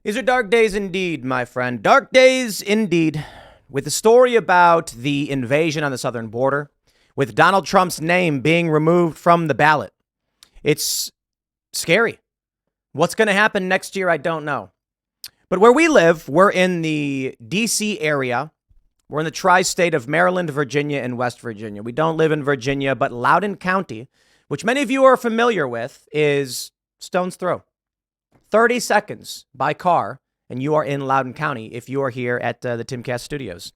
These are dark days indeed, my friend. Dark days indeed. With the story about the invasion on the southern border, with Donald Trump's name being removed from the ballot. It's scary. What's going to happen next year, I don't know. But where we live, we're in the D.C. area. We're in the tri-state of Maryland, Virginia, and West Virginia. We don't live in Virginia, but Loudoun County, which many of you are familiar with, is stone's throw. 30 seconds by car, and you are in Loudoun County if you are here at the Timcast studios.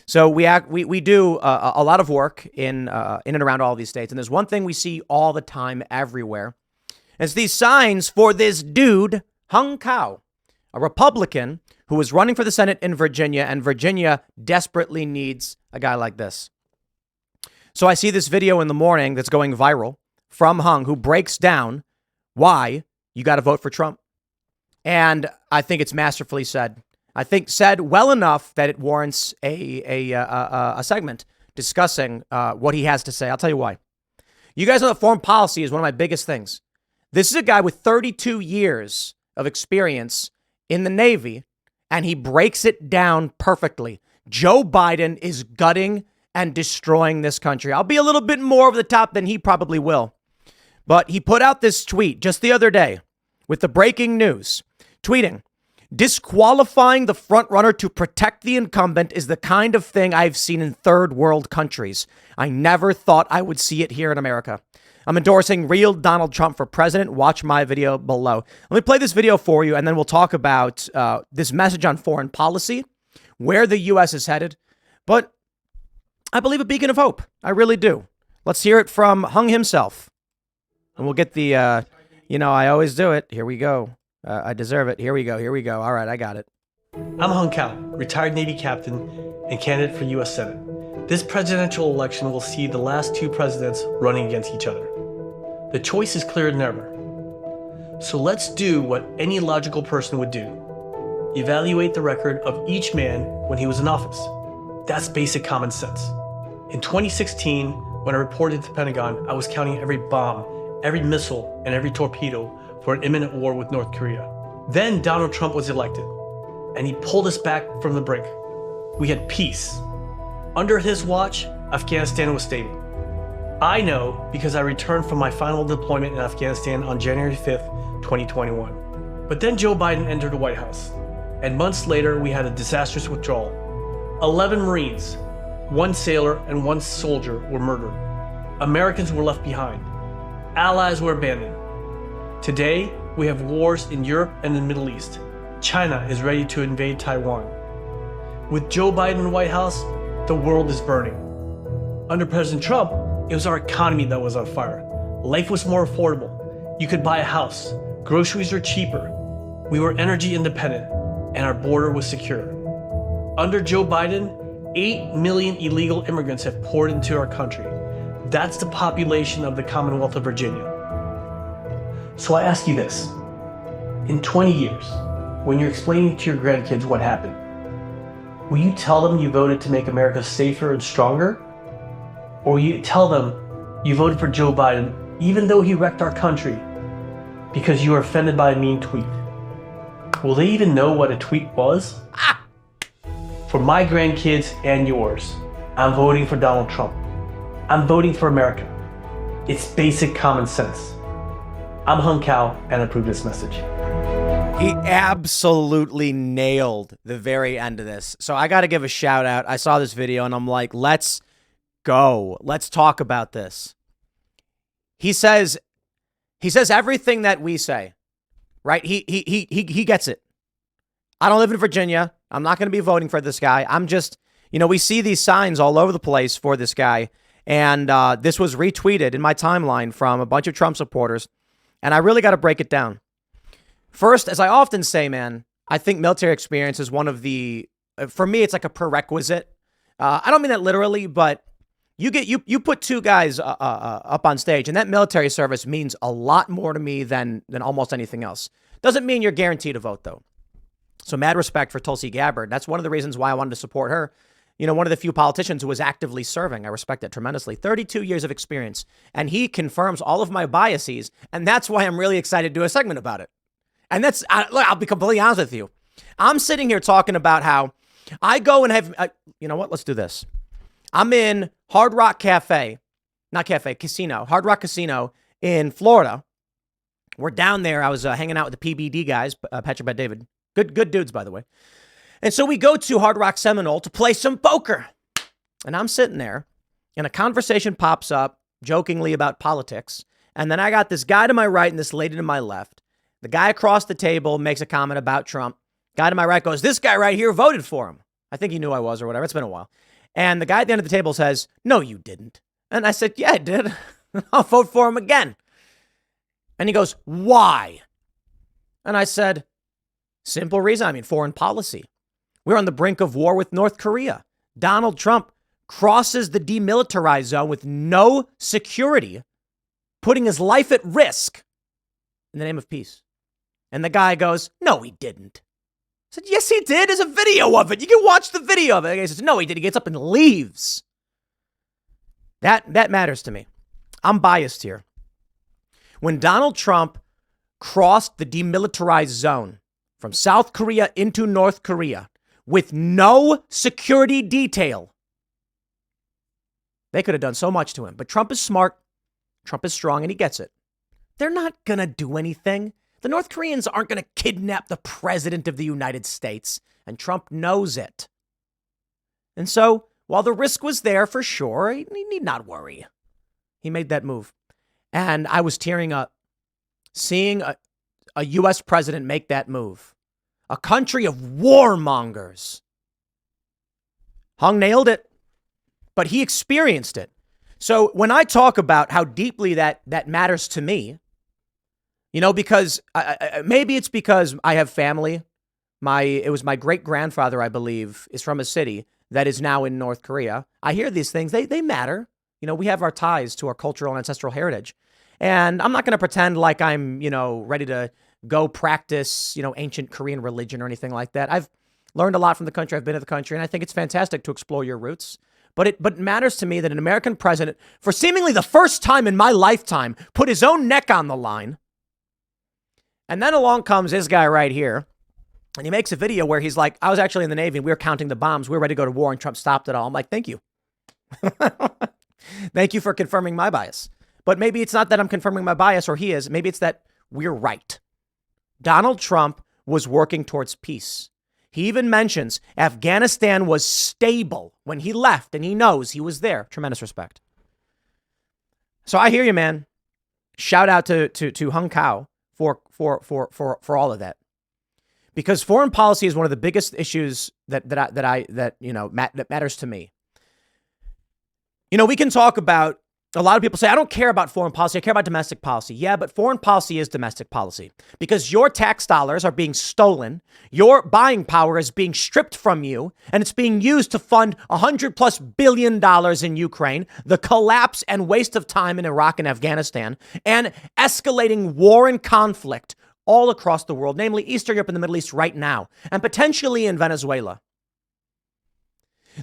So we do a lot of work in and around all these states, and there's one thing we see all the time everywhere. It's these signs for this dude, Hung Kao, a Republican who is running for the Senate in Virginia, and Virginia desperately needs a guy like this. So I see this video in the morning that's going viral from Hung, who breaks down why you got to vote for Trump. And I think it's masterfully said. I think said well enough that it warrants a segment discussing what he has to say. I'll tell you why. You guys know that foreign policy is one of my biggest things. This is a guy with 32 years of experience in the Navy, and he breaks it down perfectly. Joe Biden is gutting and destroying this country. I'll be a little bit more over the top than he probably will. But he put out this tweet just the other day with the breaking news, tweeting, "Disqualifying the frontrunner to protect the incumbent is the kind of thing I've seen in third world countries. I never thought I would see it here in America. I'm endorsing real Donald Trump for president. Watch my video below." Let me play this video for you, and then we'll talk about this message on foreign policy, where the U.S. is headed. But I believe a beacon of hope. I really do. Let's hear it from Hung himself. And we'll get the, I always do it. Here we go. I deserve it. Here we go. All right, I got it. I'm Hung Kao, retired Navy captain and candidate for U.S. Senate. This presidential election will see the last two presidents running against each other. The choice is clearer than ever. So let's do what any logical person would do. Evaluate the record of each man when he was in office. That's basic common sense. In 2016, when I reported to the Pentagon, I was counting every bomb, every missile, and every torpedo for an imminent war with North Korea. Then Donald Trump was elected, and he pulled us back from the brink. We had peace. Under his watch, Afghanistan was stable. I know because I returned from my final deployment in Afghanistan on January 5th, 2021. But then Joe Biden entered the White House, and months later we had a disastrous withdrawal. 11 Marines, 1 sailor, and 1 soldier were murdered. Americans were left behind. Allies were abandoned. Today, we have wars in Europe and the Middle East. China is ready to invade Taiwan. With Joe Biden in the White House, the world is burning. Under President Trump, it was our economy that was on fire. Life was more affordable. You could buy a house. Groceries were cheaper. We were energy independent, and our border was secure. Under Joe Biden, 8 million illegal immigrants have poured into our country. That's the population of the Commonwealth of Virginia. So I ask you this. In 20 years, when you're explaining to your grandkids what happened, will you tell them you voted to make America safer and stronger? Or will you tell them you voted for Joe Biden even though he wrecked our country because you were offended by a mean tweet? Will they even know what a tweet was? For my grandkids and yours, I'm voting for Donald Trump. I'm voting for America. It's basic common sense. I'm Hung Kao, and I approve this message. He absolutely nailed the very end of this. So I got to give a shout out. I saw this video and I'm like, let's go. Let's talk about this. He says everything that we say, right? He gets it. I don't live in Virginia. I'm not going to be voting for this guy. I'm just, we see these signs all over the place for this guy. And this was retweeted in my timeline from a bunch of Trump supporters. And I really got to break it down. First, as I often say, man, I think military experience is one of the, for me, it's like a prerequisite. I don't mean that literally, but you put two guys up on stage, and that military service means a lot more to me than almost anything else. Doesn't mean you're guaranteed a vote, though. So mad respect for Tulsi Gabbard. That's one of the reasons why I wanted to support her. One of the few politicians who was actively serving. I respect that tremendously. 32 years of experience. And he confirms all of my biases. And that's why I'm really excited to do a segment about it. And look, I'll be completely honest with you. I'm sitting here talking about how I go and have, you know what? Let's do this. I'm in Hard Rock Casino, Hard Rock Casino in Florida. We're down there. I was hanging out with the PBD guys, Patrick Bet David. Good dudes, by the way. And so we go to Hard Rock Seminole to play some poker. And I'm sitting there, and a conversation pops up jokingly about politics. And then I got this guy to my right and this lady to my left. The guy across the table makes a comment about Trump. Guy to my right goes, this guy right here voted for him. I think he knew I was or whatever. It's been a while. And the guy at the end of the table says, no, you didn't. And I said, yeah, I did. I'll vote for him again. And he goes, why? And I said, simple reason. Foreign policy. We're on the brink of war with North Korea. Donald Trump crosses the demilitarized zone with no security, putting his life at risk in the name of peace. And the guy goes, no, he didn't. I said, yes, he did. There's a video of it. You can watch the video of it. The guy says, no, he did. He gets up and leaves. That matters to me. I'm biased here. When Donald Trump crossed the demilitarized zone from South Korea into North Korea with no security detail, they could have done so much to him. But Trump is smart. Trump is strong, and he gets it. They're not going to do anything. The North Koreans aren't going to kidnap the president of the United States, and Trump knows it. And so, while the risk was there for sure, he need not worry. He made that move. And I was tearing up seeing a U.S. president make that move. A country of warmongers. Hung nailed it, but he experienced it. So when I talk about how deeply that matters to me, because maybe it's because I have family. It was my great-grandfather, I believe, is from a city that is now in North Korea. I hear these things. They matter. We have our ties to our cultural and ancestral heritage. And I'm not going to pretend like I'm, ready to go practice, ancient Korean religion or anything like that. I've learned a lot from the country. I've been to the country, and I think it's fantastic to explore your roots. But it matters to me that an American president, for seemingly the first time in my lifetime, put his own neck on the line. And then along comes this guy right here, and he makes a video where he's like, I was actually in the Navy, and we were counting the bombs. We were ready to go to war, and Trump stopped it all. I'm like, thank you. Thank you for confirming my bias. But maybe it's not that I'm confirming my bias, or he is. Maybe it's that we're right. Donald Trump was working towards peace. He even mentions Afghanistan was stable when he left, and he knows he was there. Tremendous respect. So I hear you, man. Shout out to Hung Kao for all of that, because foreign policy is one of the biggest issues that matters to me. We can talk about. A lot of people say, I don't care about foreign policy. I care about domestic policy. Yeah, but foreign policy is domestic policy because your tax dollars are being stolen. Your buying power is being stripped from you, and it's being used to fund $100+ billion in Ukraine, the collapse and waste of time in Iraq and Afghanistan, and escalating war and conflict all across the world, namely Eastern Europe and the Middle East right now, and potentially in Venezuela.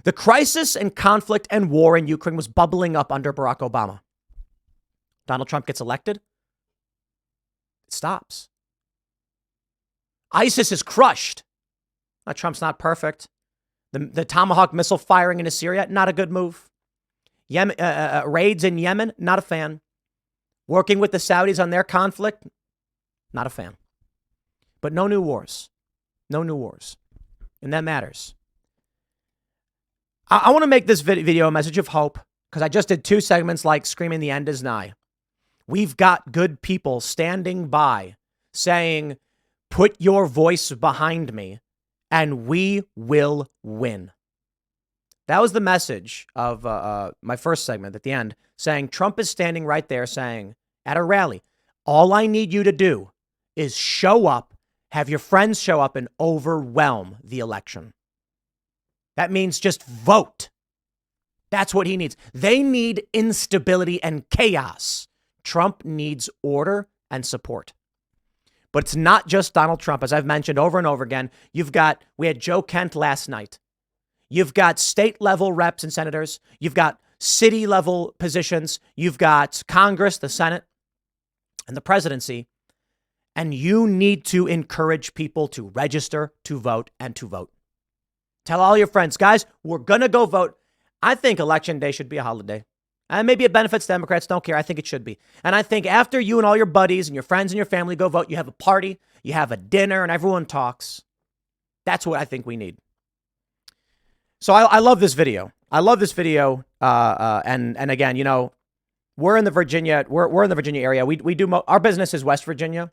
The crisis and conflict and war in Ukraine was bubbling up under Barack Obama. Donald Trump gets elected. It stops. ISIS is crushed. Now, Trump's not perfect. The Tomahawk missile firing into Syria, not a good move. Raids in Yemen, not a fan. Working with the Saudis on their conflict, not a fan. But no new wars. No new wars. And that matters. I want to make this video a message of hope because I just did 2 segments like screaming the end is nigh. We've got good people standing by saying, put your voice behind me and we will win. That was the message of my first segment at the end, saying Trump is standing right there saying at a rally, all I need you to do is show up, have your friends show up and overwhelm the election. That means just vote. That's what he needs. They need instability and chaos. Trump needs order and support. But it's not just Donald Trump. As I've mentioned over and over again, we had Joe Kent last night. You've got state level reps and senators. You've got city level positions. You've got Congress, the Senate, and the presidency. And you need to encourage people to register, to vote, and to vote. Tell all your friends, guys, we're going to go vote. I think Election Day should be a holiday. And maybe it benefits Democrats, don't care. I think it should be. And I think after you and all your buddies and your friends and your family go vote, you have a party, you have a dinner, and everyone talks. That's what I think we need. So I love this video. I love this video. And again, you know, we're in the Virginia area. We do our business is West Virginia.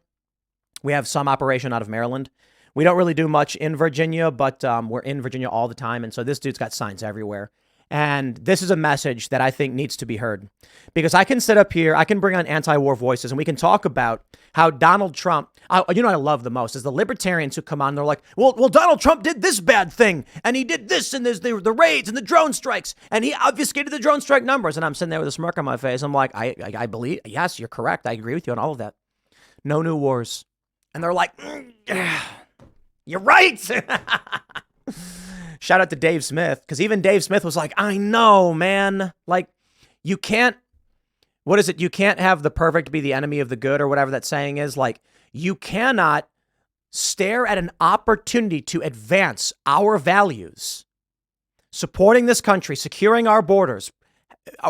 We have some operation out of Maryland. We don't really do much in Virginia, but we're in Virginia all the time. And so this dude's got signs everywhere. And this is a message that I think needs to be heard, because I can sit up here, I can bring on anti-war voices, and we can talk about how Donald Trump, you know what I love the most is the libertarians who come on, they're like, well, Donald Trump did this bad thing, and he did this, and there's the raids and the drone strikes, and he obfuscated the drone strike numbers. And I'm sitting there with a smirk on my face. I'm like, I believe, yes, you're correct. I agree with you on all of that. No new wars. And they're like, you're right. Shout out to Dave Smith, because even Dave Smith was like, I know, man. Like, you can't, what is it? You can't have the perfect be the enemy of the good, or whatever that saying is. Like, you cannot stare at an opportunity to advance our values, supporting this country, securing our borders,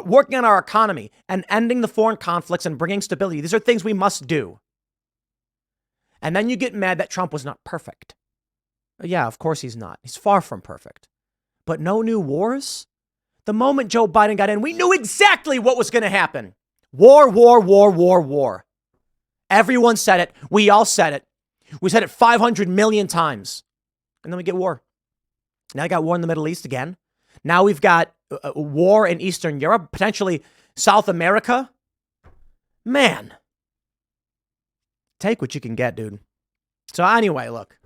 working on our economy, and ending the foreign conflicts and bringing stability. These are things we must do. And then you get mad that Trump was not perfect. Yeah, of course he's not. He's far from perfect. But no new wars? The moment Joe Biden got in, we knew exactly what was going to happen. War, war, war, war, war. Everyone said it. We all said it. We said it 500 million times. And then we get war. Now we got war in the Middle East again. Now we've got a war in Eastern Europe, potentially South America. Man. Take what you can get, dude. So anyway, look.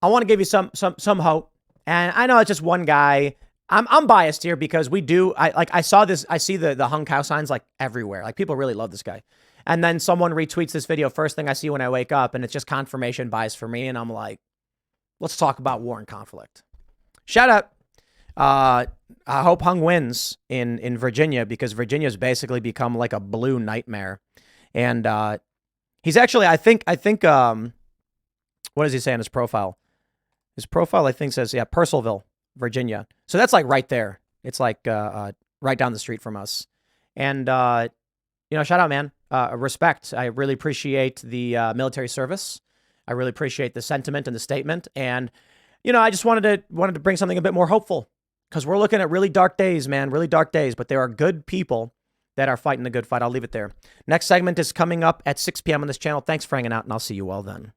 I want to give you some hope. And I know it's just one guy. I'm biased here because I see the hung cow signs like everywhere. Like, people really love this guy. And then someone retweets this video first thing I see when I wake up, and it's just confirmation bias for me. And I'm like, let's talk about war and conflict. Shout out. I hope Hung wins in Virginia, because Virginia's basically become like a blue nightmare. And he's actually, I think, what does he say on his profile? His profile, I think, says, Purcellville, Virginia. So that's like right there. It's like right down the street from us. And, shout out, man. Respect. I really appreciate the military service. I really appreciate the sentiment and the statement. And, I just wanted to bring something a bit more hopeful, because we're looking at really dark days, man, really dark days. But there are good people that are fighting the good fight. I'll leave it there. Next segment is coming up at 6 p.m. on this channel. Thanks for hanging out, and I'll see you all then.